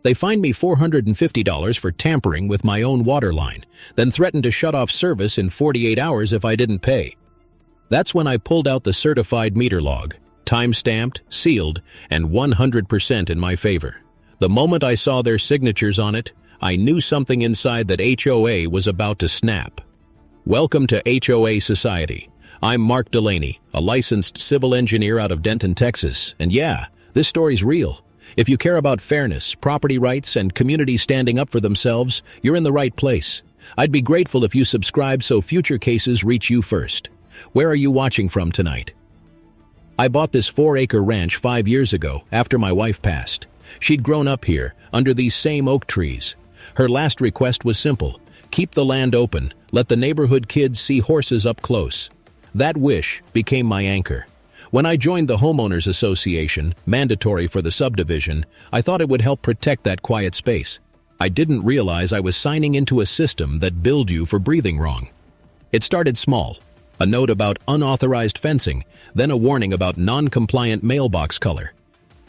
They fined me $450 for tampering with my own water line, then threatened to shut off service in 48 hours if I didn't pay. That's when I pulled out the certified meter log, time-stamped, sealed, and 100% in my favor. The moment I saw their signatures on it, I knew something inside that HOA was about to snap. Welcome to HOA Society. I'm Mark Delaney, a licensed civil engineer out of Denton, Texas, and yeah, this story's real. If you care about fairness, property rights, and communities standing up for themselves, you're in the right place. I'd be grateful if you subscribe so future cases reach you first. Where are you watching from tonight? I bought this 4-acre ranch 5 years ago after my wife passed. She'd grown up here, under these same oak trees. Her last request was simple: keep the land open, let the neighborhood kids see horses up close. That wish became my anchor. When I joined the Homeowners Association, mandatory for the subdivision, I thought it would help protect that quiet space. I didn't realize I was signing into a system that billed you for breathing wrong. It started small. A note about unauthorized fencing, then a warning about non-compliant mailbox color.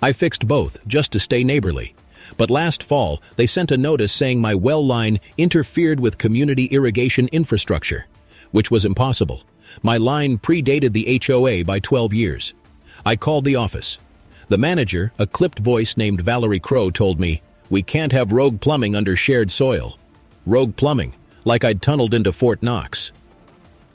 I fixed both just to stay neighborly. But last fall, they sent a notice saying my well line interfered with community irrigation infrastructure, which was impossible. My line predated the HOA by 12 years. I called the office. The manager, a clipped voice named Valerie Crow, told me, "We can't have rogue plumbing under shared soil." Rogue plumbing, like I'd tunneled into Fort Knox.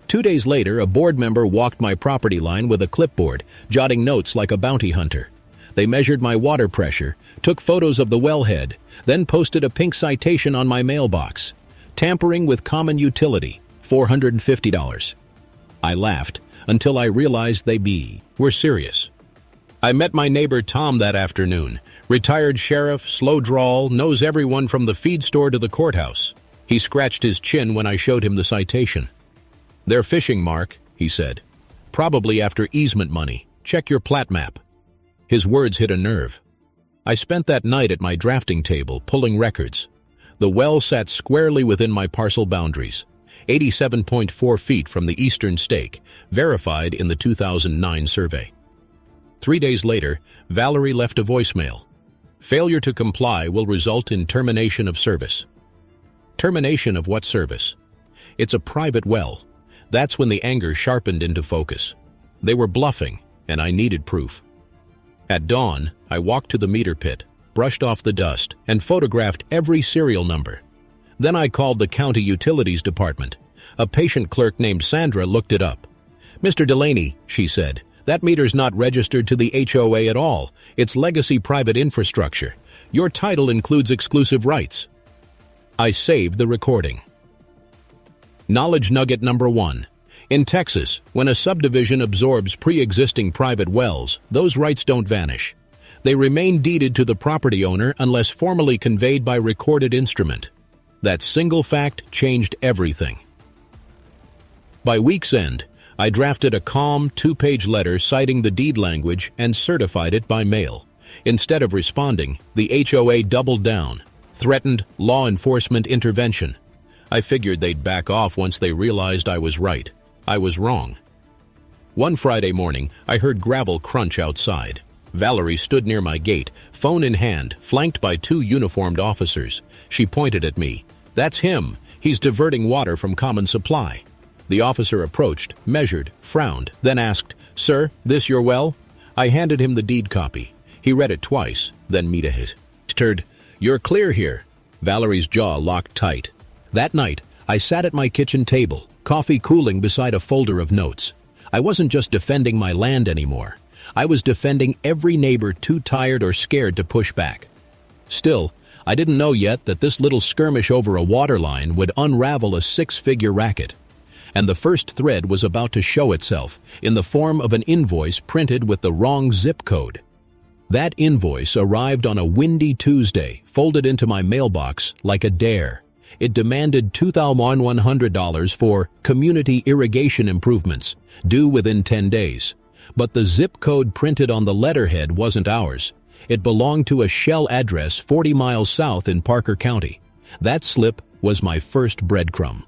2 days later, a board member walked my property line with a clipboard, jotting notes like a bounty hunter. They measured my water pressure, took photos of the wellhead, then posted a pink citation on my mailbox. Tampering with common utility, $450. I laughed until I realized they were serious. I met my neighbor Tom that afternoon. Retired sheriff, slow drawl, knows everyone from the feed store to the courthouse. He scratched his chin when I showed him the citation. "They're fishing, Mark," he said. "Probably after easement money. Check your plat map." His words hit a nerve. I spent that night at my drafting table, pulling records. The well sat squarely within my parcel boundaries, 87.4 feet from the eastern stake, verified in the 2009 survey. 3 days later, Valerie left a voicemail. "Failure to comply will result in termination of service." Termination of what service? It's a private well. That's when the anger sharpened into focus. They were bluffing, and I needed proof. At dawn, I walked to the meter pit, brushed off the dust, and photographed every serial number. Then I called the county utilities department. A patient clerk named Sandra looked it up. "Mr. Delaney," she said, "that meter's not registered to the HOA at all. It's legacy private infrastructure. Your title includes exclusive rights." I saved the recording. Knowledge nugget number 1. In Texas, when a subdivision absorbs pre-existing private wells, those rights don't vanish. They remain deeded to the property owner unless formally conveyed by recorded instrument. That single fact changed everything. By week's end, I drafted a calm, 2-page letter citing the deed language and certified it by mail. Instead of responding, the HOA doubled down, threatened law enforcement intervention. I figured they'd back off once they realized I was right. I was wrong. One Friday morning, I heard gravel crunch outside. Valerie stood near my gate, phone in hand, flanked by 2 uniformed officers. She pointed at me. "That's him. He's diverting water from common supply." The officer approached, measured, frowned, then asked, "Sir, this your well?" I handed him the deed copy. He read it twice, then muttered, "You're clear here." Valerie's jaw locked tight. That night, I sat at my kitchen table, coffee cooling beside a folder of notes. I wasn't just defending my land anymore. I was defending every neighbor too tired or scared to push back. Still, I didn't know yet that this little skirmish over a water line would unravel a 6-figure racket. And the first thread was about to show itself in the form of an invoice printed with the wrong zip code. That invoice arrived on a windy Tuesday, folded into my mailbox like a dare. It demanded $2,100 for community irrigation improvements, due within 10 days. But the zip code printed on the letterhead wasn't ours. It belonged to a shell address 40 miles south in Parker County. That slip was my first breadcrumb.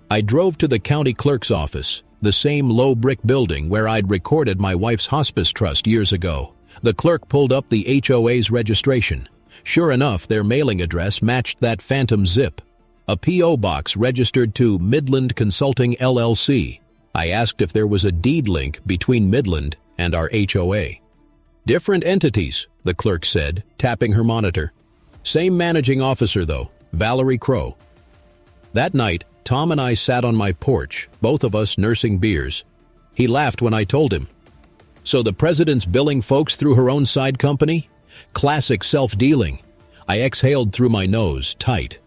I drove to the county clerk's office, the same low brick building where I'd recorded my wife's hospice trust years ago. The clerk pulled up the HOA's registration. Sure enough, their mailing address matched that phantom zip. A P.O. box registered to Midland Consulting LLC. I asked if there was a deed link between Midland and our HOA. Different entities, the clerk said, tapping her monitor. Same managing officer, though, Valerie Crow. That night, Tom and I sat on my porch, both of us nursing beers. He laughed when I told him. So the president's billing folks through her own side company? Classic self-dealing. I exhaled through my nose, tight.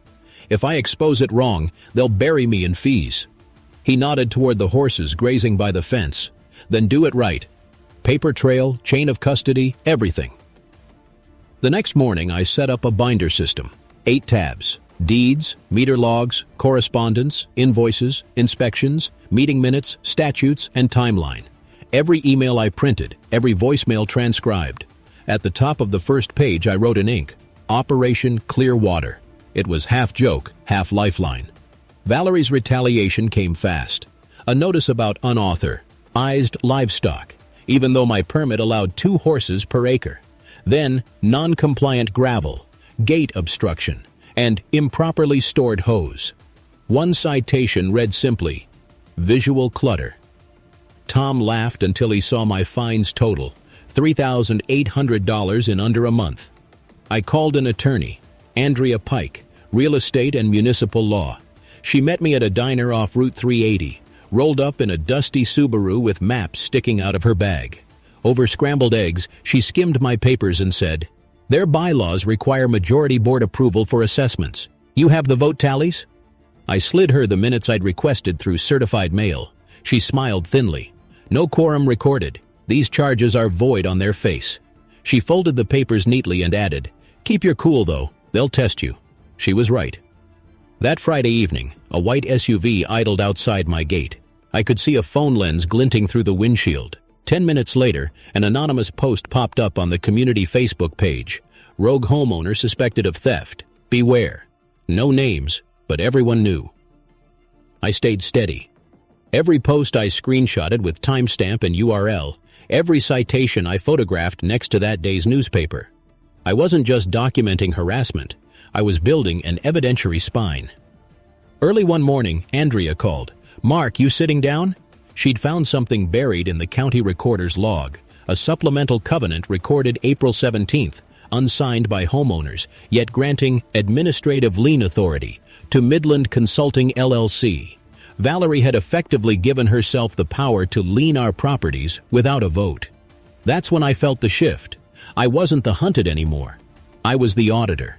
If I expose it wrong, they'll bury me in fees. He nodded toward the horses grazing by the fence. Then do it right. Paper trail, chain of custody, everything. The next morning, I set up a binder system. 8 tabs. Deeds, meter logs, correspondence, invoices, inspections, meeting minutes, statutes, and timeline. Every email I printed, every voicemail transcribed. At the top of the first page, I wrote in ink, Operation Clearwater. It was half joke, half lifeline. Valerie's retaliation came fast. A notice about unauthorized livestock, even though my permit allowed 2 horses per acre. Then, non-compliant gravel, gate obstruction, and improperly stored hose. One citation read simply, visual clutter. Tom laughed until he saw my fines total, $3,800 in under a month. I called an attorney, Andrea Pike, real estate and municipal law. She met me at a diner off Route 380, rolled up in a dusty Subaru with maps sticking out of her bag. Over scrambled eggs, she skimmed my papers and said, their bylaws require majority board approval for assessments. You have the vote tallies? I slid her the minutes I'd requested through certified mail. She smiled thinly. No quorum recorded. These charges are void on their face. She folded the papers neatly and added, keep your cool though, they'll test you. She was right. That Friday evening, a white SUV idled outside my gate. I could see a phone lens glinting through the windshield. 10 minutes later, an anonymous post popped up on the community Facebook page. Rogue homeowner suspected of theft. Beware. No names, but everyone knew. I stayed steady. Every post I screenshotted with timestamp and URL. Every citation I photographed next to that day's newspaper. I wasn't just documenting harassment. I was building an evidentiary spine. Early one morning, Andrea called. Mark, you sitting down? She'd found something buried in the county recorder's log, a supplemental covenant recorded April 17th, unsigned by homeowners, yet granting administrative lien authority to Midland Consulting LLC. Valerie had effectively given herself the power to lien our properties without a vote. That's when I felt the shift. I wasn't the hunted anymore. I was the auditor.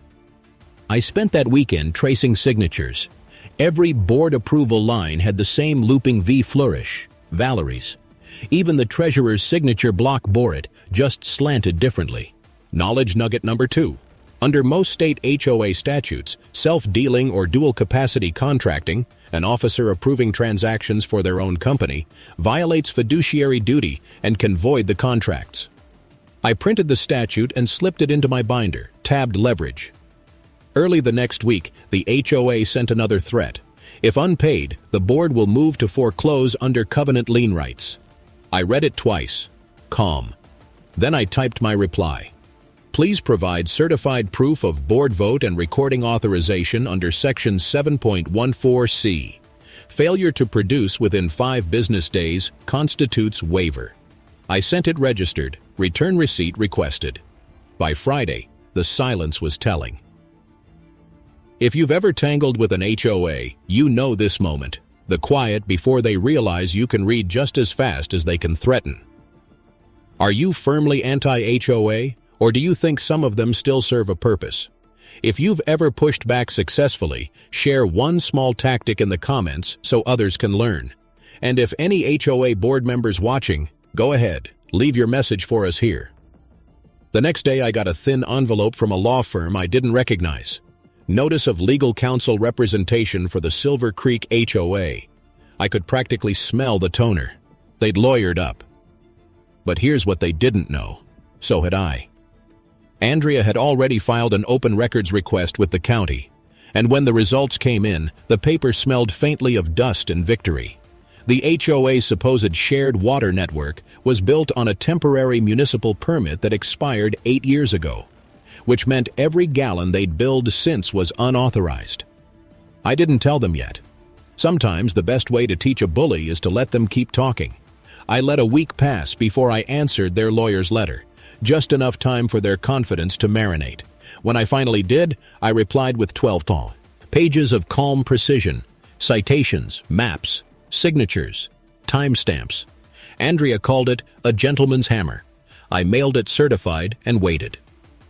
I spent that weekend tracing signatures. Every board approval line had the same looping V flourish, Valerie's. Even the treasurer's signature block bore it, just slanted differently. Knowledge nugget number 2. Under most state HOA statutes, self-dealing or dual-capacity contracting, an officer approving transactions for their own company, violates fiduciary duty and can void the contracts. I printed the statute and slipped it into my binder, tabbed leverage. Early the next week, the HOA sent another threat. If unpaid, the board will move to foreclose under covenant lien rights. I read it twice. Calm. Then I typed my reply. Please provide certified proof of board vote and recording authorization under Section 7.14C. Failure to produce within 5 business days constitutes waiver. I sent it registered, return receipt requested. By Friday, the silence was telling. If you've ever tangled with an HOA, you know this moment. The quiet before they realize you can read just as fast as they can threaten. Are you firmly anti-HOA, or do you think some of them still serve a purpose? If you've ever pushed back successfully, share one small tactic in the comments so others can learn. And if any HOA board members watching, go ahead, leave your message for us here. The next day I got a thin envelope from a law firm I didn't recognize. Notice of legal counsel representation for the Silver Creek HOA. I could practically smell the toner. They'd lawyered up. But here's what they didn't know. So had I. Andrea had already filed an open records request with the county, and when the results came in, the paper smelled faintly of dust and victory. The HOA's supposed shared water network was built on a temporary municipal permit that expired 8 years ago. which meant every gallon they'd billed since was unauthorized. I didn't tell them yet. Sometimes the best way to teach a bully is to let them keep talking. I let a week pass before I answered their lawyer's letter, just enough time for their confidence to marinate. When I finally did, I replied with 12 pages of calm precision, citations, maps, signatures, timestamps. Andrea called it a gentleman's hammer. I mailed it certified and waited.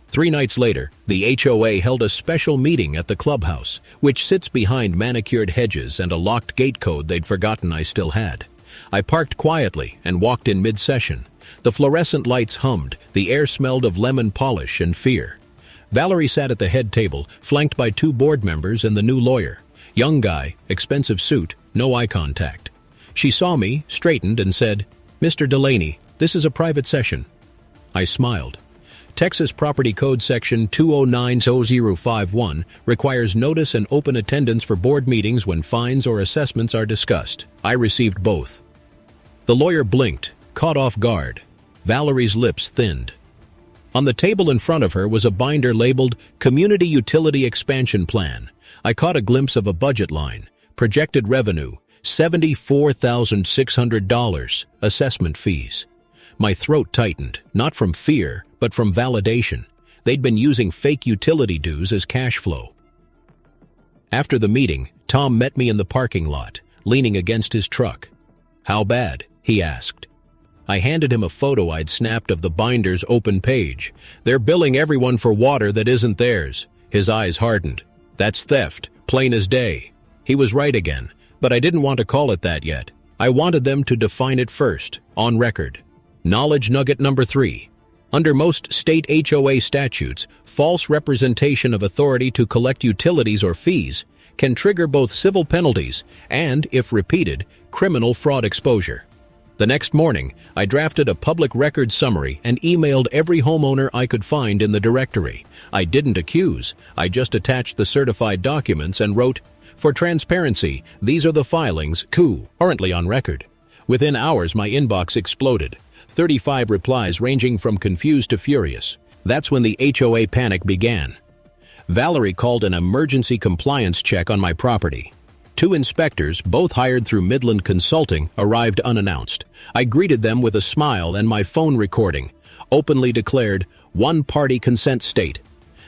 3 nights later, the HOA held a special meeting at the clubhouse, which sits behind manicured hedges and a locked gate code they'd forgotten I still had. I parked quietly and walked in mid-session. The fluorescent lights hummed, the air smelled of lemon polish and fear. Valerie sat at the head table, flanked by 2 board members and the new lawyer. Young guy, expensive suit, no eye contact. She saw me, straightened, and said, "Mr. Delaney, this is a private session." I smiled. Texas Property Code Section 2090051 requires notice and open attendance for board meetings when fines or assessments are discussed. I received both. The lawyer blinked, caught off guard. Valerie's lips thinned. On the table in front of her was a binder labeled Community Utility Expansion Plan. I caught a glimpse of a budget line. Projected revenue, $74,600. Assessment fees. My throat tightened, not from fear, but from validation. They'd been using fake utility dues as cash flow. After the meeting, Tom met me in the parking lot, leaning against his truck. "How bad?" he asked. I handed him a photo I'd snapped of the binder's open page. "They're billing everyone for water that isn't theirs." His eyes hardened. "That's theft, plain as day." He was right again, but I didn't want to call it that yet. I wanted them to define it first, on record. Knowledge nugget number 3. Under most state HOA statutes, false representation of authority to collect utilities or fees can trigger both civil penalties and, if repeated, criminal fraud exposure. The next morning, I drafted a public record summary and emailed every homeowner I could find in the directory. I didn't accuse, I just attached the certified documents and wrote, "For transparency, these are the filings currently on record." Within hours, my inbox exploded. 35 replies ranging from confused to furious. That's when the HOA panic began. Valerie called an emergency compliance check on my property. 2 inspectors, both hired through Midland Consulting, arrived unannounced. I greeted them with a smile and my phone recording, openly declared, "One-party consent state."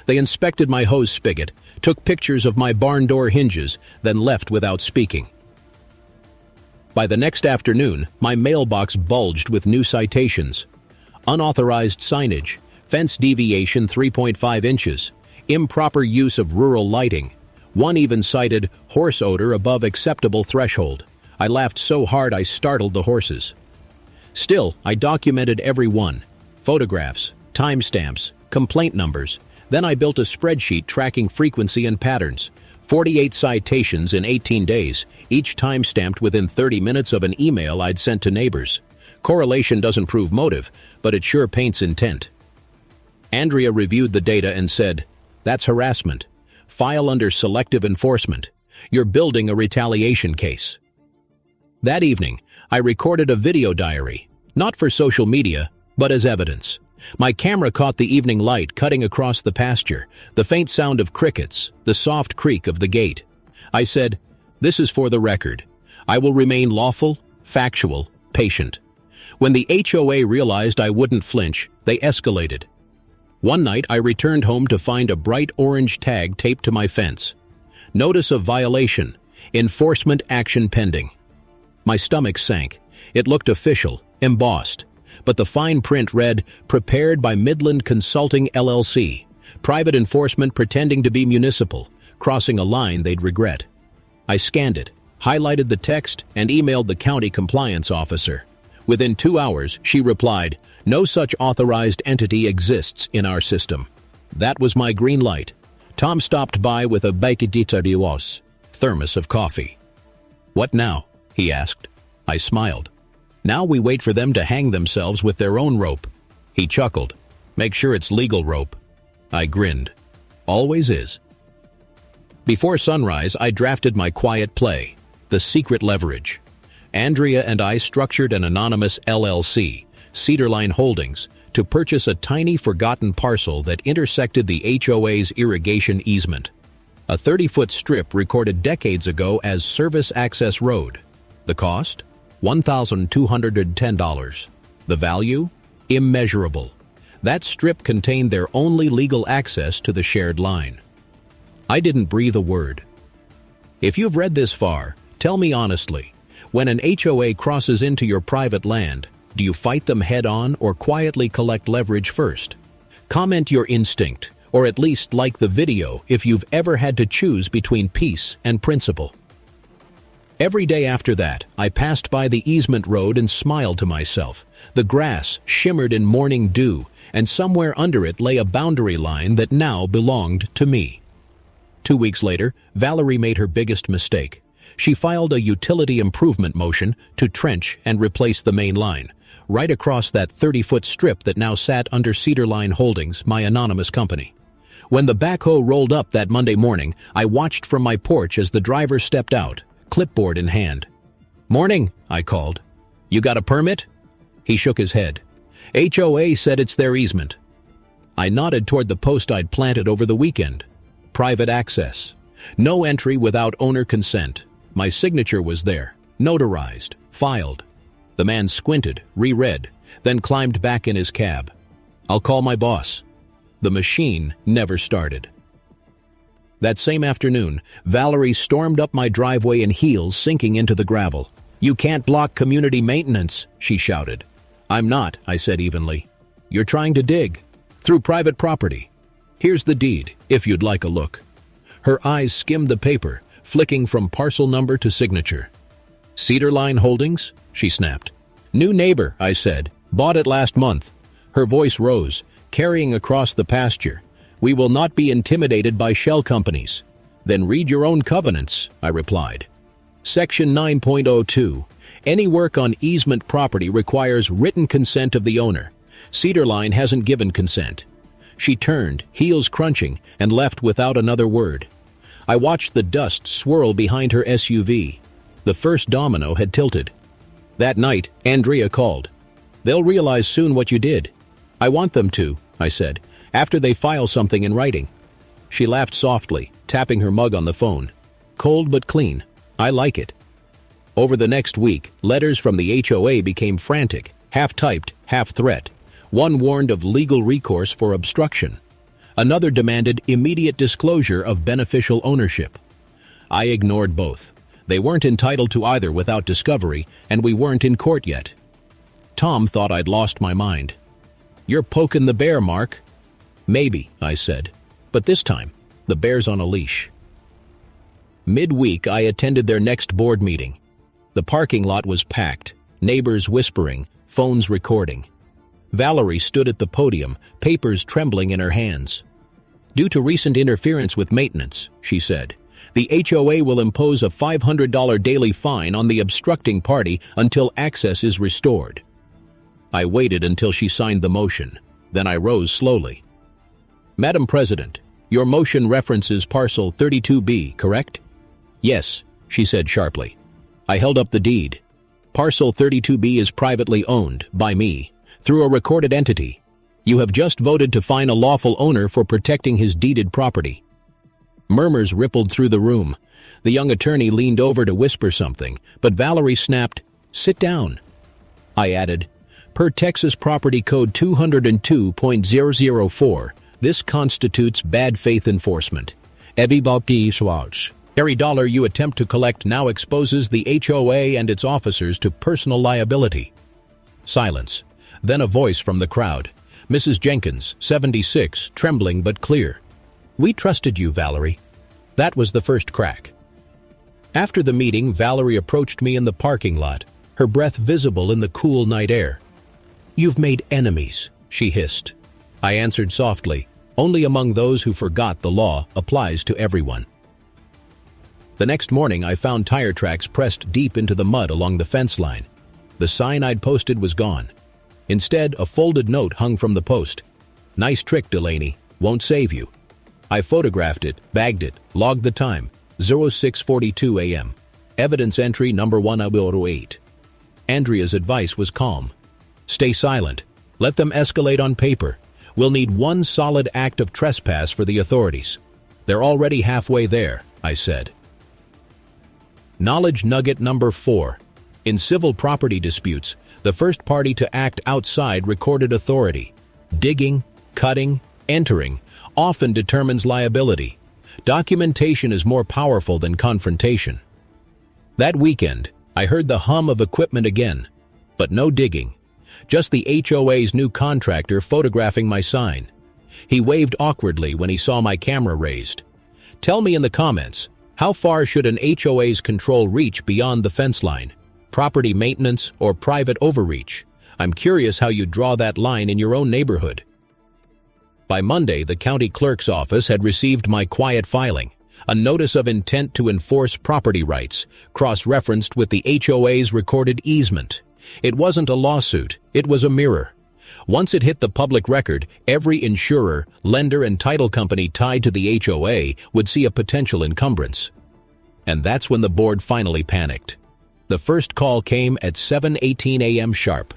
They inspected my hose spigot, took pictures of my barn door hinges, then left without speaking. By the next afternoon, my mailbox bulged with new citations. Unauthorized signage, fence deviation 3.5 inches, improper use of rural lighting. One even cited horse odor above acceptable threshold. I laughed so hard I startled the horses. Still, I documented every one. Photographs, timestamps, complaint numbers. Then I built a spreadsheet tracking frequency and patterns. 48 citations in 18 days, each time-stamped within 30 minutes of an email I'd sent to neighbors. Correlation doesn't prove motive, but it sure paints intent. Andrea reviewed the data and said, "That's harassment. File under selective enforcement. You're building a retaliation case." That evening, I recorded a video diary, not for social media, but as evidence. My camera caught the evening light cutting across the pasture, the faint sound of crickets, the soft creak of the gate. I said, "This is for the record. I will remain lawful, factual, patient." When the HOA realized I wouldn't flinch, they escalated. One night, I returned home to find a bright orange tag taped to my fence. Notice of violation. Enforcement action pending. My stomach sank. It looked official, embossed. But the fine print read, "Prepared by Midland Consulting LLC. Private enforcement pretending to be municipal, crossing a line they'd regret." I scanned it, highlighted the text, and emailed the county compliance officer. Within 2 hours, she replied, "No such authorized entity exists in our system." That was my green light. Tom stopped by with a bakititarios, thermos of coffee. "What now?" he asked. I smiled. "Now we wait for them to hang themselves with their own rope." He chuckled. "Make sure it's legal rope." I grinned. "Always is." Before sunrise, I drafted my quiet play, The Secret Leverage. Andrea and I structured an anonymous LLC, Cedarline Holdings, to purchase a tiny forgotten parcel that intersected the HOA's irrigation easement. A 30-foot strip recorded decades ago as Service Access Road. The cost? $1,210. The value? Immeasurable. That strip contained their only legal access to the shared line. I didn't breathe a word. If you've read this far, tell me honestly, when an HOA crosses into your private land, do you fight them head-on or quietly collect leverage first? Comment your instinct, or at least like the video if you've ever had to choose between peace and principle. Every day after that, I passed by the easement road and smiled to myself. The grass shimmered in morning dew, and somewhere under it lay a boundary line that now belonged to me. 2 weeks later, Valerie made her biggest mistake. She filed a utility improvement motion to trench and replace the main line, right across that 30-foot strip that now sat under Cedar Line Holdings, my anonymous company. When the backhoe rolled up that Monday morning, I watched from my porch as the driver stepped out, clipboard in hand. "Morning," I called. "You got a permit?" He shook his head. "HOA said it's their easement." I nodded toward the post I'd planted over the weekend. Private access. No entry without owner consent. My signature was there, notarized, filed. The man squinted, reread, then climbed back in his cab. "I'll call my boss." The machine never started. That same afternoon, Valerie stormed up my driveway in heels sinking into the gravel. "You can't block community maintenance," she shouted. "I'm not," I said evenly. "You're trying to dig. Through private property. Here's the deed, if you'd like a look." Her eyes skimmed the paper, flicking from parcel number to signature. "Cedar Line Holdings?" she snapped. "New neighbor," I said. "Bought it last month." Her voice rose, carrying across the pasture. "We will not be intimidated by shell companies." "Then read your own covenants," I replied. Section 9.02. Any work on easement property requires written consent of the owner. Cedar Line hasn't given consent. She turned, heels crunching, and left without another word. I watched the dust swirl behind her SUV. The first domino had tilted. That night, Andrea called. "They'll realize soon what you did." "I want them to," I said, "after they file something in writing." She laughed softly, tapping her mug on the phone. "Cold but clean. I like it." Over the next week, letters from the HOA became frantic, half-typed, half-threat. One warned of legal recourse for obstruction. Another demanded immediate disclosure of beneficial ownership. I ignored both. They weren't entitled to either without discovery, and we weren't in court yet. Tom thought I'd lost my mind. "You're poking the bear, Mark." "Maybe," I said. "But this time, the bear's on a leash." Midweek, I attended their next board meeting. The parking lot was packed, neighbors whispering, phones recording. Valerie stood at the podium, papers trembling in her hands. "Due to recent interference with maintenance," she said, "the HOA will impose a $500 daily fine on the obstructing party until access is restored." I waited until she signed the motion. Then I rose slowly. "Madam President, your motion references parcel 32B, correct?" "Yes," she said sharply. I held up the deed. "Parcel 32B is privately owned, by me, through a recorded entity. You have just voted to fine a lawful owner for protecting his deeded property." Murmurs rippled through the room. The young attorney leaned over to whisper something, but Valerie snapped, "Sit down." I added, "Per Texas Property Code 202.004, this constitutes bad faith enforcement. Every dollar you attempt to collect now exposes the HOA and its officers to personal liability." Silence. Then a voice from the crowd. Mrs. Jenkins, 76, trembling but clear. "We trusted you, Valerie." That was the first crack. After the meeting, Valerie approached me in the parking lot, her breath visible in the cool night air. "You've made enemies," she hissed. I answered softly, "Only among those who forgot the law applies to everyone." The next morning, I found tire tracks pressed deep into the mud along the fence line. The sign I'd posted was gone. Instead, a folded note hung from the post. "Nice trick, Delaney. Won't save you." I photographed it, bagged it, logged the time, 06:42 a.m. Evidence entry number 108. Andrea's advice was calm. "Stay silent. Let them escalate on paper. We'll need one solid act of trespass for the authorities. They're already halfway there, I said. Knowledge nugget number 4. In civil property disputes, the first party to act outside recorded authority. Digging, cutting, entering often determines liability. Documentation is more powerful than confrontation. That weekend, I heard the hum of equipment again, but no digging. Just the HOA's new contractor photographing my sign. He waved awkwardly when he saw my camera raised. Tell me in the comments, how far should an HOA's control reach beyond the fence line? Property maintenance or private overreach? I'm curious how you draw that line in your own neighborhood. By Monday, the county clerk's office had received my quiet filing, a notice of intent to enforce property rights, cross-referenced with the HOA's recorded easement. It wasn't a lawsuit, it was a mirror. Once it hit the public record, every insurer, lender, and title company tied to the HOA would see a potential encumbrance. And that's when the board finally panicked. The first call came at 7:18 a.m. sharp.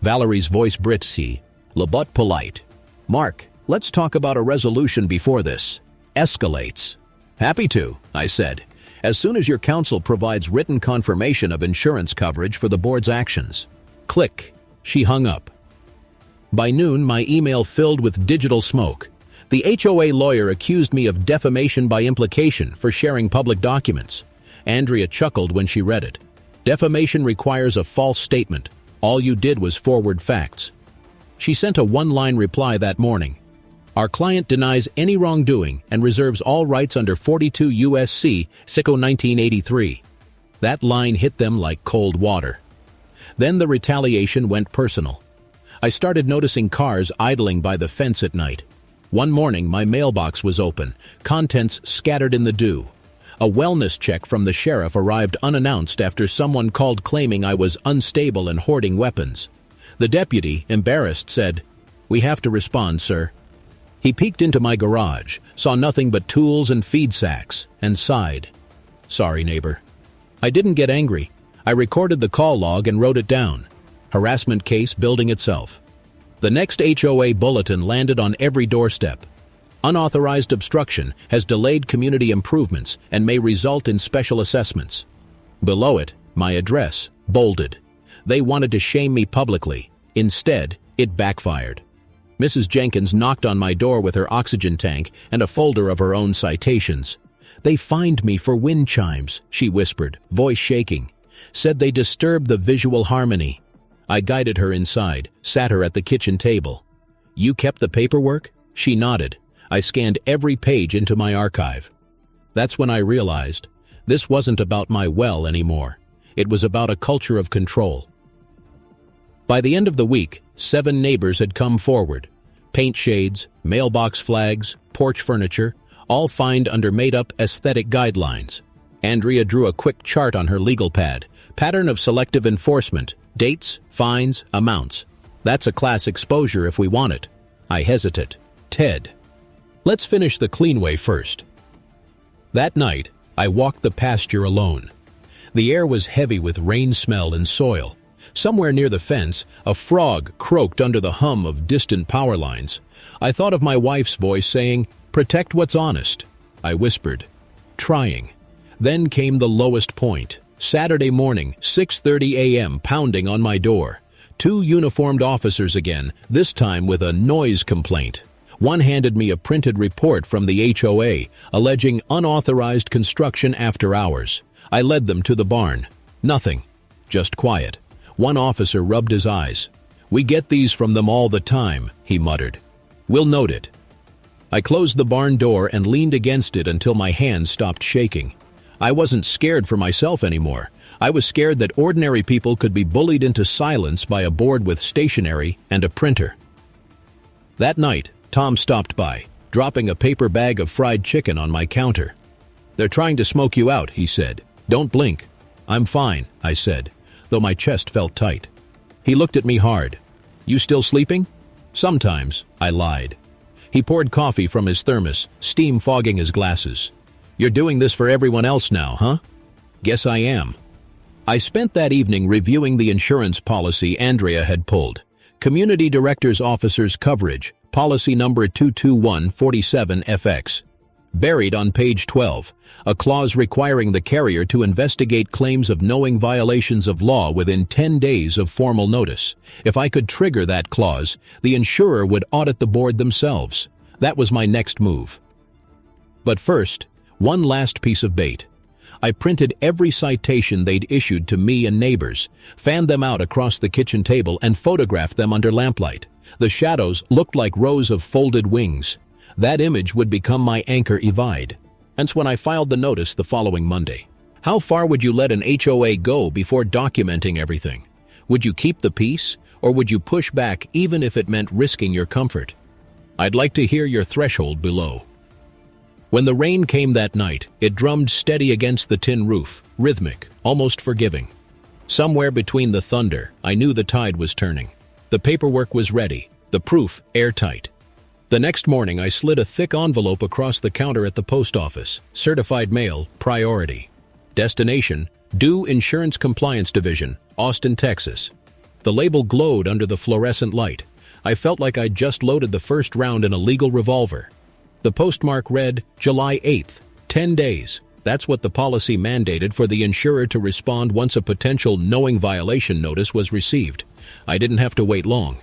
Valerie's voice britzy, but polite. "Mark, let's talk about a resolution before this escalates." "Happy to," I said, "as soon as your counsel provides written confirmation of insurance coverage for the board's actions." Click. She hung up. By noon, my email filled with digital smoke. The HOA lawyer accused me of defamation by implication for sharing public documents. Andrea chuckled when she read it. Defamation requires a false statement. All you did was forward facts. She sent a one-line reply that morning. Our client denies any wrongdoing and reserves all rights under 42 U.S.C. SICO 1983. That line hit them like cold water. Then the retaliation went personal. I started noticing cars idling by the fence at night. One morning, my mailbox was open, contents scattered in the dew. A wellness check from the sheriff arrived unannounced after someone called claiming I was unstable and hoarding weapons. The deputy, embarrassed, said, "We have to respond, sir." He peeked into my garage, saw nothing but tools and feed sacks, and sighed. "Sorry, neighbor." I didn't get angry. I recorded the call log and wrote it down. Harassment case building itself. The next HOA bulletin landed on every doorstep. Unauthorized obstruction has delayed community improvements and may result in special assessments. Below it, my address, bolded. They wanted to shame me publicly. Instead, it backfired. Mrs. Jenkins knocked on my door with her oxygen tank and a folder of her own citations. "They fined me for wind chimes," she whispered, voice shaking. "Said they disturbed the visual harmony." I guided her inside, sat her at the kitchen table. "You kept the paperwork?" She nodded. I scanned every page into my archive. That's when I realized this wasn't about my well anymore. It was about a culture of control. By the end of the week, 7 neighbors had come forward. Paint shades, mailbox flags, porch furniture, all fined under made-up aesthetic guidelines. Andrea drew a quick chart on her legal pad. Pattern of selective enforcement. Dates, fines, amounts. That's a class exposure if we want it. I hesitate. Ted. Let's finish the clean way first. That night, I walked the pasture alone. The air was heavy with rain smell and soil. Somewhere near the fence, a frog croaked under the hum of distant power lines. I thought of my wife's voice saying, "Protect what's honest." I whispered, "Trying." Then came the lowest point. Saturday morning, 6:30 a.m., pounding on my door. 2 uniformed officers again, this time with a noise complaint. One handed me a printed report from the HOA, alleging unauthorized construction after hours. I led them to the barn. Nothing. Just quiet. One officer rubbed his eyes. "We get these from them all the time," he muttered. "We'll note it." I closed the barn door and leaned against it until my hands stopped shaking. I wasn't scared for myself anymore. I was scared that ordinary people could be bullied into silence by a board with stationery and a printer. That night, Tom stopped by, dropping a paper bag of fried chicken on my counter. "They're trying to smoke you out," he said. "Don't blink." "I'm fine," I said, though my chest felt tight. He looked at me hard. "You still sleeping?" "Sometimes," I lied. He poured coffee from his thermos, steam fogging his glasses. "You're doing this for everyone else now, huh?" "Guess I am." I spent that evening reviewing the insurance policy Andrea had pulled. Community Director's Officer's Coverage, Policy Number 22147FX. Buried on page 12, a clause requiring the carrier to investigate claims of knowing violations of law within 10 days of formal notice. If I could trigger that clause, the insurer would audit the board themselves. That was my next move. But first, one last piece of bait. I printed every citation they'd issued to me and neighbors, fanned them out across the kitchen table, and photographed them under lamplight. The shadows looked like rows of folded wings. That image would become my anchor evide. Hence when I filed the notice the following Monday. How far would you let an HOA go before documenting everything? Would you keep the peace, or would you push back even if it meant risking your comfort? I'd like to hear your threshold below. When the rain came that night, it drummed steady against the tin roof, rhythmic, almost forgiving. Somewhere between the thunder, I knew the tide was turning. The paperwork was ready, the proof airtight. The next morning, I slid a thick envelope across the counter at the post office. Certified mail, priority. Destination, Due Insurance Compliance Division, Austin, Texas. The label glowed under the fluorescent light. I felt like I'd just loaded the first round in a legal revolver. The postmark read, July 8th, 10 days. That's what the policy mandated for the insurer to respond once a potential knowing violation notice was received. I didn't have to wait long.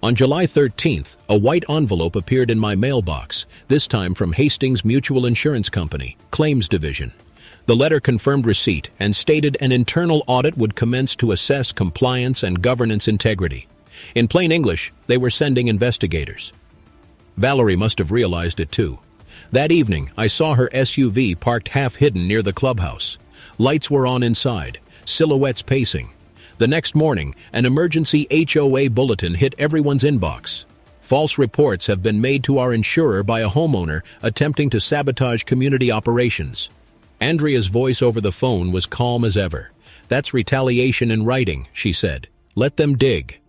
On July 13th, a white envelope appeared in my mailbox, this time from Hastings Mutual Insurance Company, Claims Division. The letter confirmed receipt and stated an internal audit would commence to assess compliance and governance integrity. In plain English, they were sending investigators. Valerie must have realized it too. That evening, I saw her SUV parked half-hidden near the clubhouse. Lights were on inside, silhouettes pacing. The next morning, an emergency HOA bulletin hit everyone's inbox. False reports have been made to our insurer by a homeowner attempting to sabotage community operations. Andrea's voice over the phone was calm as ever. That's retaliation in writing, she said. Let them dig.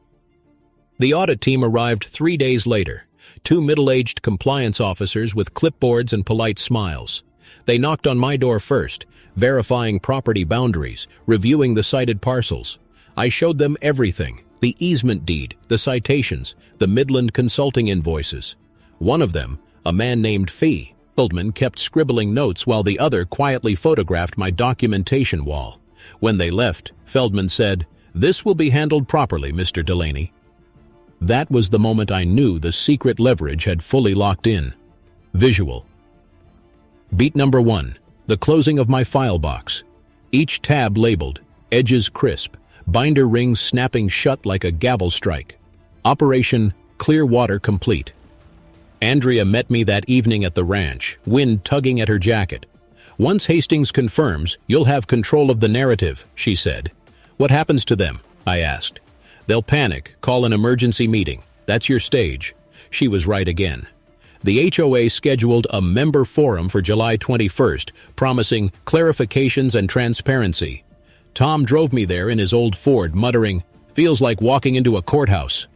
The audit team arrived 3 days later. 2 middle-aged compliance officers with clipboards and polite smiles. They knocked on my door first, verifying property boundaries, reviewing the cited parcels. I showed them everything, the easement deed, the citations, the Midland Consulting invoices. One of them, a man named Feldman, kept scribbling notes while the other quietly photographed my documentation wall. When they left, Feldman said, "This will be handled properly, Mr. Delaney." That was the moment I knew the secret leverage had fully locked in. Visual. Beat number 1, the closing of my file box. Each tab labeled, edges crisp, binder rings snapping shut like a gavel strike. Operation Clear Water complete. Andrea met me that evening at the ranch, wind tugging at her jacket. "Once Hastings confirms, you'll have control of the narrative," she said. "What happens to them?" I asked. "They'll panic, call an emergency meeting. That's your stage." She was right again. The HOA scheduled a member forum for July 21st, promising clarifications and transparency. Tom drove me there in his old Ford, muttering, "Feels like walking into a courthouse."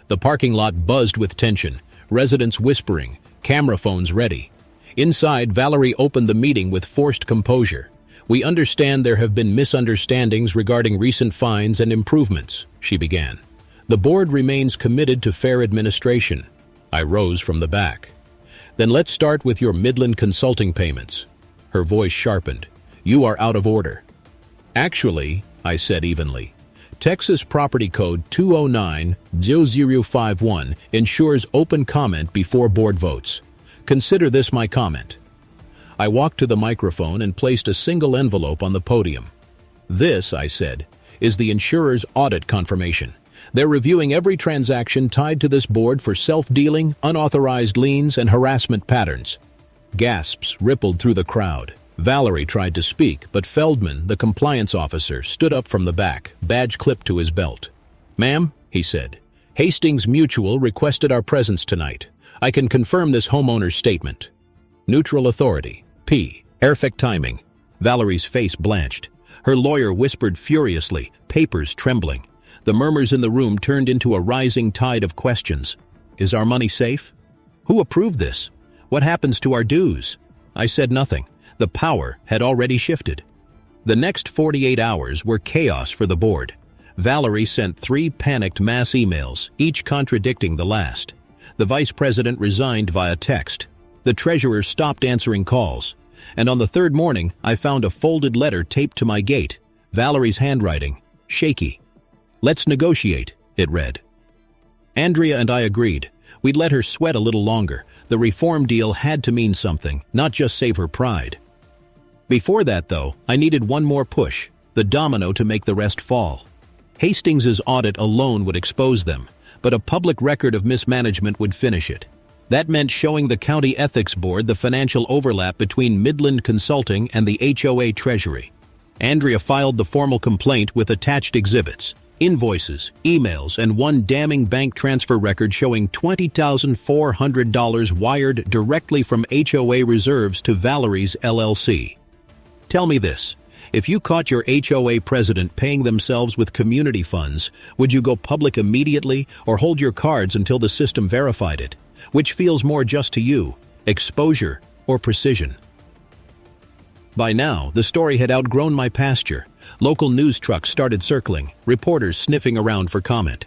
The parking lot buzzed with tension, residents whispering, camera phones ready. Inside, Valerie opened the meeting with forced composure. "We understand there have been misunderstandings regarding recent fines and improvements," she began. "The board remains committed to fair administration." I rose from the back. "Then let's start with your Midland Consulting payments." Her voice sharpened. "You are out of order." "Actually," I said evenly, "Texas Property Code 209-0051 ensures open comment before board votes. Consider this my comment." I walked to the microphone and placed a single envelope on the podium. "This," I said, "is the insurer's audit confirmation. They're reviewing every transaction tied to this board for self-dealing, unauthorized liens, and harassment patterns." Gasps rippled through the crowd. Valerie tried to speak, but Feldman, the compliance officer, stood up from the back, badge clipped to his belt. "Ma'am," he said, "Hastings Mutual requested our presence tonight. I can confirm this homeowner's statement." Neutral authority. P. Perfect timing. Valerie's face blanched. Her lawyer whispered furiously, papers trembling. The murmurs in the room turned into a rising tide of questions. Is our money safe? Who approved this? What happens to our dues? I said nothing. The power had already shifted. The next 48 hours were chaos for the board. Valerie sent 3 panicked mass emails, each contradicting the last. The vice president resigned via text. The treasurer stopped answering calls. And on the 3rd morning, I found a folded letter taped to my gate. Valerie's handwriting, shaky. "Let's negotiate," it read. Andrea and I agreed. We'd let her sweat a little longer. The reform deal had to mean something, not just save her pride. Before that, though, I needed one more push, the domino to make the rest fall. Hastings's audit alone would expose them, but a public record of mismanagement would finish it. That meant showing the county ethics board the financial overlap between Midland Consulting and the HOA Treasury. Andrea filed the formal complaint with attached exhibits, invoices, emails, and one damning bank transfer record showing $20,400 wired directly from HOA reserves to Valerie's LLC. Tell me this, if you caught your HOA president paying themselves with community funds, would you go public immediately or hold your cards until the system verified it? Which feels more just to you, exposure or precision? By now, the story had outgrown my pasture. Local news trucks started circling, reporters sniffing around for comment.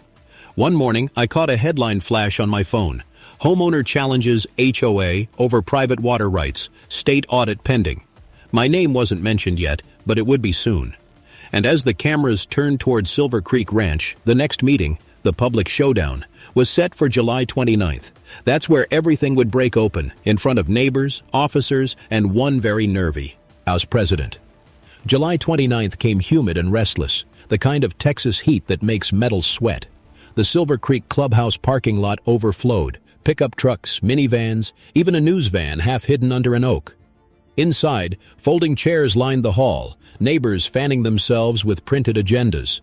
One morning, I caught a headline flash on my phone. Homeowner challenges HOA over private water rights, state audit pending. My name wasn't mentioned yet, but it would be soon. And as the cameras turned toward Silver Creek Ranch, the next meeting, the public showdown, was set for July 29th. That's where everything would break open, in front of neighbors, officers, and one very nervy House president. July 29th came humid and restless, the kind of Texas heat that makes metal sweat. The Silver Creek Clubhouse parking lot overflowed, pickup trucks, minivans, even a news van half hidden under an oak. Inside, folding chairs lined the hall, neighbors fanning themselves with printed agendas.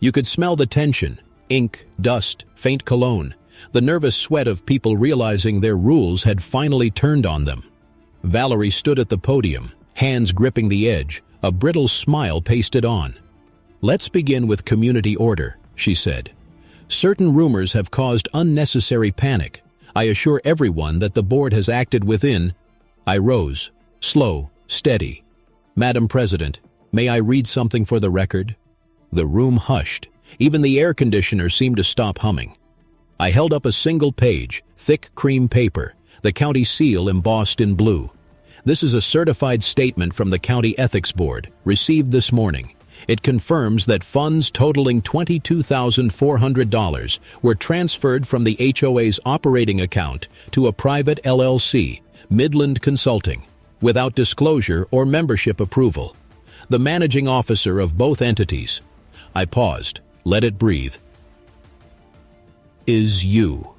You could smell the tension, ink, dust, faint cologne, the nervous sweat of people realizing their rules had finally turned on them. Valerie stood at the podium, hands gripping the edge, a brittle smile pasted on. "Let's begin with community order," she said. "Certain rumors have caused unnecessary panic. I assure everyone that the board has acted within—" I rose, slow, steady. "Madam President, may I read something for the record?" The room hushed. Even the air conditioner seemed to stop humming. I held up a single page, thick cream paper, the county seal embossed in blue. "This is a certified statement from the County Ethics Board, received this morning. It confirms that funds totaling $22,400 were transferred from the HOA's operating account to a private LLC, Midland Consulting, without disclosure or membership approval. The managing officer of both entities—" I paused, let it breathe. "Is you."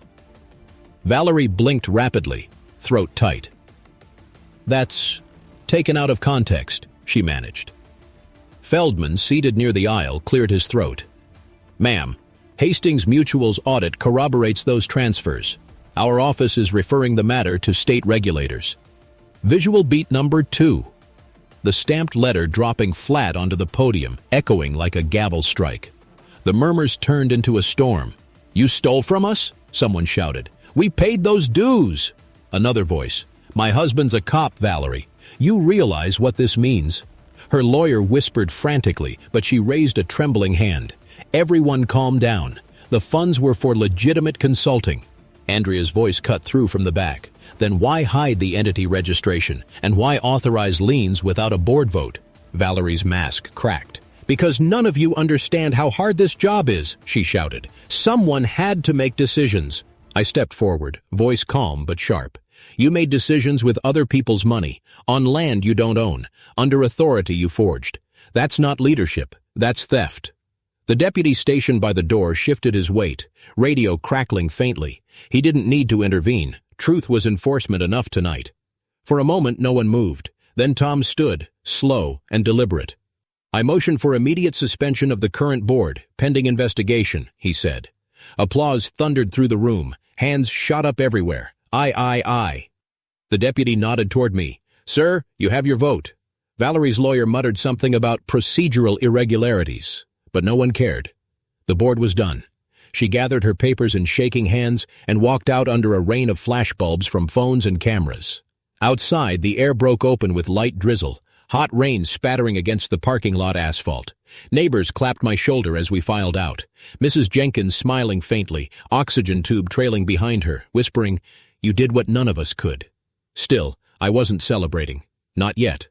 Valerie blinked rapidly, throat tight. "That's taken out of context," she managed. Feldman, seated near the aisle, cleared his throat. "Ma'am, Hastings Mutual's audit corroborates those transfers. Our office is referring the matter to state regulators." Visual beat number 2. The stamped letter dropping flat onto the podium, echoing like a gavel strike. The murmurs turned into a storm. "You stole from us?" someone shouted. "We paid those dues." Another voice. "My husband's a cop, Valerie. You realize what this means?" Her lawyer whispered frantically, but she raised a trembling hand. Everyone calmed down. The funds were for legitimate consulting. Andrea's voice cut through from the back. "Then why hide the entity registration? And why authorize liens without a board vote?" Valerie's mask cracked. "Because none of you understand how hard this job is," she shouted. "Someone had to make decisions." I stepped forward, voice calm but sharp. "You made decisions with other people's money, on land you don't own, under authority you forged. That's not leadership, that's theft." The deputy stationed by the door shifted his weight, radio crackling faintly. He didn't need to intervene. Truth was enforcement enough tonight. For a moment no one moved. Then Tom stood, slow and deliberate. "I motion for immediate suspension of the current board, pending investigation," he said. Applause thundered through the room. Hands shot up everywhere. Aye. The deputy nodded toward me. "Sir, you have your vote." Valerie's lawyer muttered something about procedural irregularities, but no one cared. The board was done. She gathered her papers in shaking hands and walked out under a rain of flashbulbs from phones and cameras. Outside, the air broke open with light drizzle. hot rain spattering against the parking lot asphalt. Neighbors clapped my shoulder as we filed out. Mrs. Jenkins smiling faintly, oxygen tube trailing behind her, whispering, "You did what none of us could." Still, I wasn't celebrating. Not yet.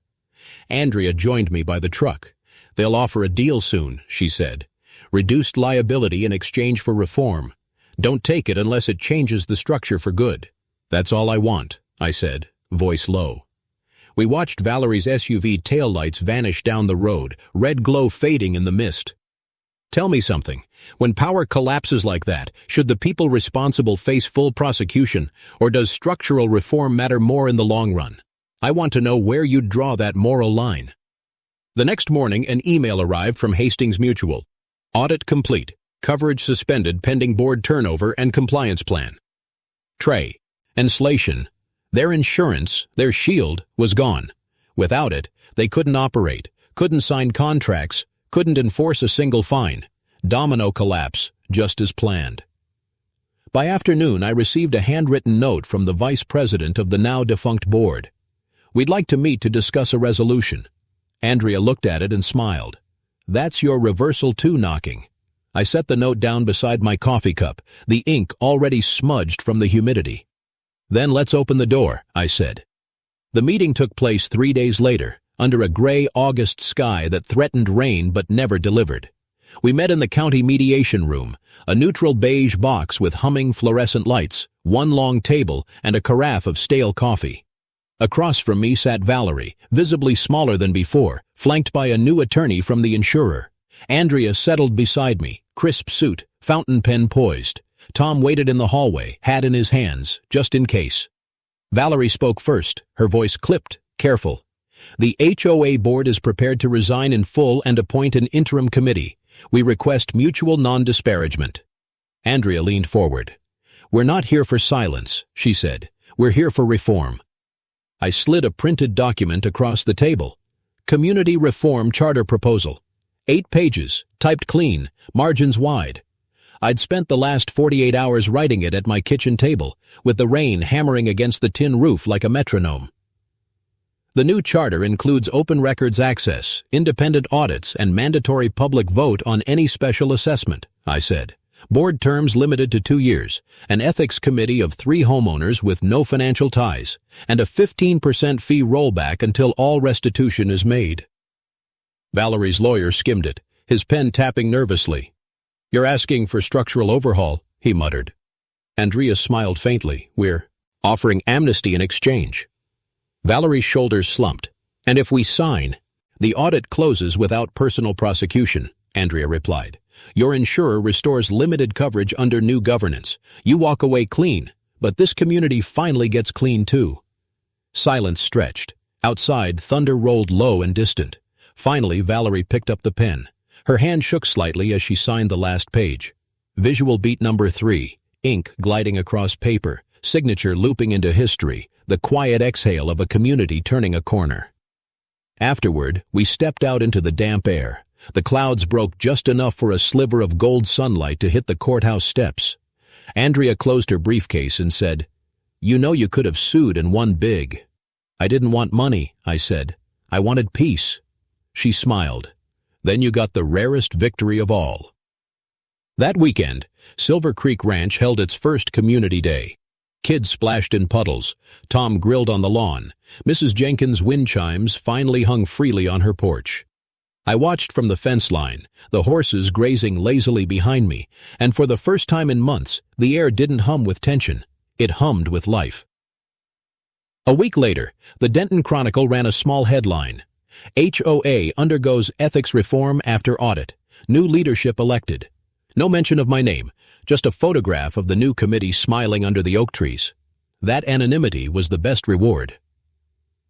Andrea joined me by the truck. "They'll offer a deal soon," she said. "Reduced liability in exchange for reform. Don't take it unless it changes the structure for good." "That's all I want," I said, voice low. We watched Valerie's SUV taillights vanish down the road, red glow fading in the mist. "Tell me something. When power collapses like that, should the people responsible face full prosecution, or does structural reform matter more in the long run? I want to know where you'd draw that moral line." The next morning, an email arrived from Hastings Mutual. "Audit complete. Coverage suspended pending board turnover and compliance plan." Trey. Enslation. Their insurance, their shield, was gone. Without it, they couldn't operate, couldn't sign contracts, couldn't enforce a single fine. Domino collapse, just as planned. By afternoon, I received a handwritten note from the vice president of the now-defunct board. "We'd like to meet to discuss a resolution." Andrea looked at it and smiled. "That's your reversal too knocking." I set the note down beside my coffee cup, the ink already smudged from the humidity. "Then let's open the door," I said. The meeting took place 3 days later, under a gray August sky that threatened rain but never delivered. We met in the county mediation room, a neutral beige box with humming fluorescent lights, one long table, and a carafe of stale coffee. Across from me sat Valerie, visibly smaller than before, flanked by a new attorney from the insurer. Andrea settled beside me, crisp suit, fountain pen poised. Tom waited in the hallway, hat in his hands, just in case. Valerie spoke first, her voice clipped, careful. "The HOA board is prepared to resign in full and appoint an interim committee. We request mutual non-disparagement." Andrea leaned forward. "We're not here for silence," she said. "We're here for reform." I slid a printed document across the table. Community Reform Charter Proposal. 8 pages, typed clean, margins wide. I'd spent the last 48 hours writing it at my kitchen table, with the rain hammering against the tin roof like a metronome. The new charter includes open records access, independent audits, and mandatory public vote on any special assessment, I said. Board terms limited to 2 years, an ethics committee of 3 homeowners with no financial ties, and a 15% fee rollback until all restitution is made. Valerie's lawyer skimmed it, his pen tapping nervously. "You're asking for structural overhaul," he muttered. Andrea smiled faintly. "We're offering amnesty in exchange." Valerie's shoulders slumped. "And if we sign?" "The audit closes without personal prosecution," Andrea replied. "Your insurer restores limited coverage under new governance. You walk away clean, but this community finally gets clean too." Silence stretched. Outside, thunder rolled low and distant. Finally, Valerie picked up the pen. Her hand shook slightly as she signed the last page. Visual beat number 3, ink gliding across paper, signature looping into history, the quiet exhale of a community turning a corner. Afterward, we stepped out into the damp air. The clouds broke just enough for a sliver of gold sunlight to hit the courthouse steps. Andrea closed her briefcase and said, "You know you could have sued and won big." "I didn't want money," I said. "I wanted peace." She smiled. "Then you got the rarest victory of all." That weekend, Silver Creek Ranch held its first community day. Kids splashed in puddles. Tom grilled on the lawn. Mrs. Jenkins' wind chimes finally hung freely on her porch. I watched from the fence line, the horses grazing lazily behind me, and for the first time in months, the air didn't hum with tension. It hummed with life. A week later, the Denton Chronicle ran a small headline. HOA undergoes ethics reform after audit. New leadership elected. No mention of my name, just a photograph of the new committee smiling under the oak trees. That anonymity was the best reward.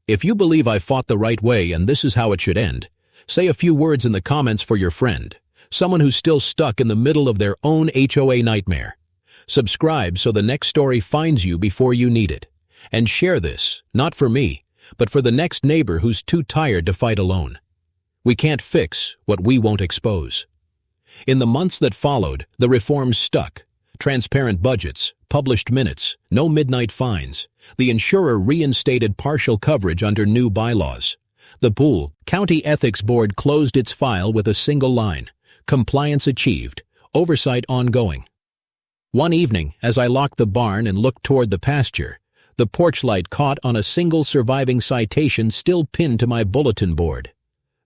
If you believe I fought the right way and this is how it should end, say a few words in the comments for your friend, someone who's still stuck in the middle of their own HOA nightmare. Subscribe so the next story finds you before you need it. And share this, not for me, but for the next neighbor who's too tired to fight alone. We can't fix what we won't expose. In the months that followed, the reforms stuck. Transparent budgets, published minutes, no midnight fines. The insurer reinstated partial coverage under new bylaws. The Poole County Ethics Board closed its file with a single line: compliance achieved, oversight ongoing. One evening, as I locked the barn and looked toward the pasture, the porch light caught on a single surviving citation still pinned to my bulletin board.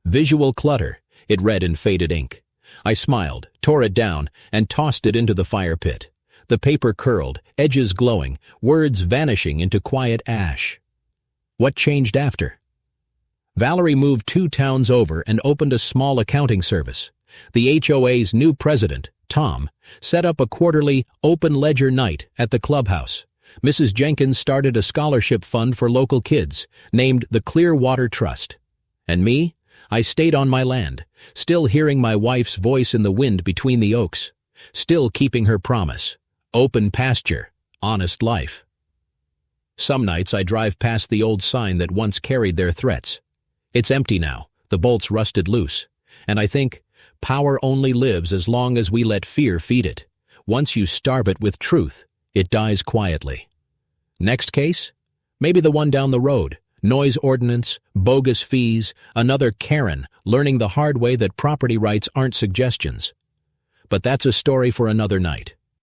Visual clutter, it read in faded ink. I smiled, tore it down, and tossed it into the fire pit. The paper curled, edges glowing, words vanishing into quiet ash. What changed after? Valerie moved 2 towns over and opened a small accounting service. The HOA's new president, Tom, set up a quarterly open ledger night at the clubhouse. Mrs. Jenkins started a scholarship fund for local kids, named the Clearwater Trust. And me? I stayed on my land, still hearing my wife's voice in the wind between the oaks, still keeping her promise. Open pasture, honest life. Some nights I drive past the old sign that once carried their threats. It's empty now, the bolts rusted loose, and I think, power only lives as long as we let fear feed it. Once you starve it with truth, it dies quietly. Next case? Maybe the one down the road. Noise ordinance, bogus fees, another Karen learning the hard way that property rights aren't suggestions. But that's a story for another night.